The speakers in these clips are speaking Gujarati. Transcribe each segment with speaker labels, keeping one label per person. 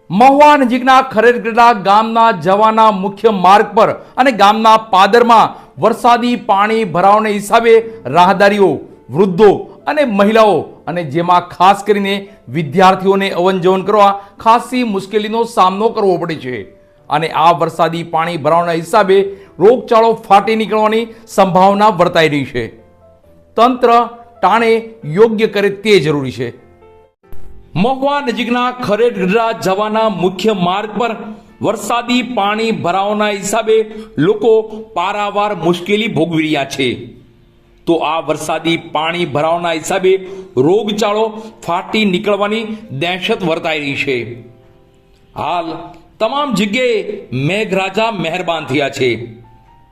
Speaker 1: મહુવા નજીકના ખરેડગઢડા ગામના જવાના મુખ્ય માર્ગ પર અને ગામના પાદરમાં વરસાદી પાણી ભરાવાને હિસાબે રાહદારીઓ, વૃદ્ધો અને મહિલાઓ અને જેમાં ખાસ કરીને વિદ્યાર્થીઓને અવન જવન કરવા ખાસી મુશ્કેલીનો સામનો કરવો પડે છે. અને આ વરસાદી પાણી ભરાવાના હિસાબે રોગચાળો ફાટી નીકળવાની સંભાવના વર્તાઈ રહી છે. તંત્ર ટાણે યોગ્ય કરે તે જરૂરી છે. મહુવા નજીકના ખરેડગઢડા જવાના મુખ્ય માર્ગ પર વરસાદી પાણી ભરાવાના હિસાબે લોકો પારાવાર મુશ્કેલી ભોગવી રહ્યા છે. તો આ વરસાદી પાણી ભરાવાના હિસાબે રોગચાળો ફાટી નીકળવાની દહેશત વર્તાઈ રહી છે. હાલ તમામ જગ્યાએ મેઘરાજા મહેરબાન થયા છે,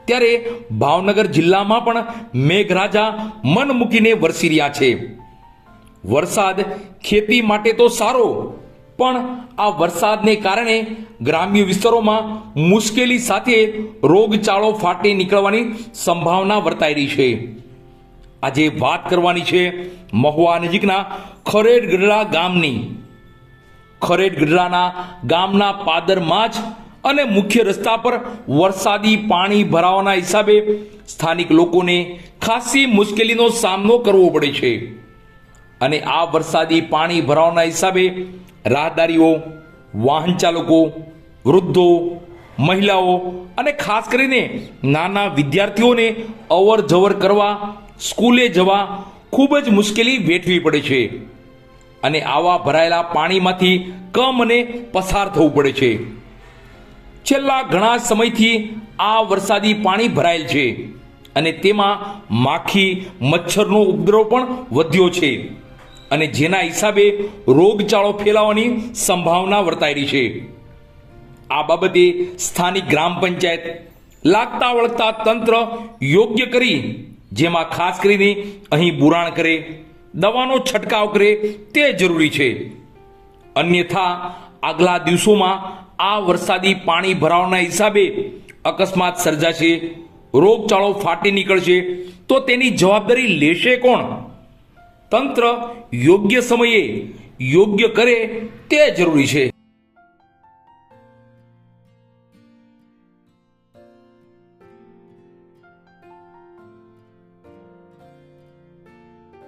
Speaker 1: ત્યારે ભાવનગર જિલ્લામાં પણ મેઘરાજા મન મૂકીને વરસી રહ્યા છે. વરસાદ ખેતી માટે તો સારો, પણ આ વરસાદને કારણે ગ્રામ્ય વિસ્તારોમાં મુશ્કેલી સાથે રોગચાળો ફાટી નીકળવાની સંભાવના વર્તાઈ રહી છે. આજે વાત કરવાની છે મહુવા નજીકના ખરેડગઢડા ગામની. ખરેડગઢડાના ગામના પાદરમાં જ અને મુખ્ય રસ્તા પર વરસાદી પાણી ભરાવાના હિસાબે સ્થાનિક લોકોને ખાસી મુશ્કેલીનો સામનો કરવો પડે છે. અને આ વરસાદી પાણી ભરાવાના હિસાબે રાહદારીઓ, વાહન ચાલકો, વૃદ્ધો, મહિલાઓ અને ખાસ કરીને નાના વિદ્યાર્થીઓને અવર જવર કરવા, સ્કૂલે જવા ખૂબ જ મુશ્કેલી વેઠવી પડે છે. અને આવા ભરાયેલા પાણીમાંથી કમને પસાર થવું પડે છે. છેલ્લા ઘણા સમયથી આ વરસાદી પાણી ભરાયેલ છે અને તેમાં માખી, મચ્છરનો ઉપદ્રવ પણ વધ્યો છે અને જેના હિસાબે રોગચાળો ફેલાવાની સંભાવના વર્તાઈ રહી છે. આ બાબતે સ્થાનિક ગ્રામ પંચાયત લાગતા વળગતા તંત્ર યોગ્ય કરી, જેમાં ખાસ કરીને અહીં બુરાણ કરે, દવાનો છંટકાવ કરે તે જરૂરી છે. અન્યથા આગલા દિવસોમાં આ વરસાદી પાણી ભરાવાના હિસાબે અકસ્માત સર્જાશે, રોગચાળો ફાટી નીકળશે, તો તેની જવાબદારી લેશે કોણ? તંત્ર યોગ્ય સમયે યોગ્ય કરે તે જરૂરી છે.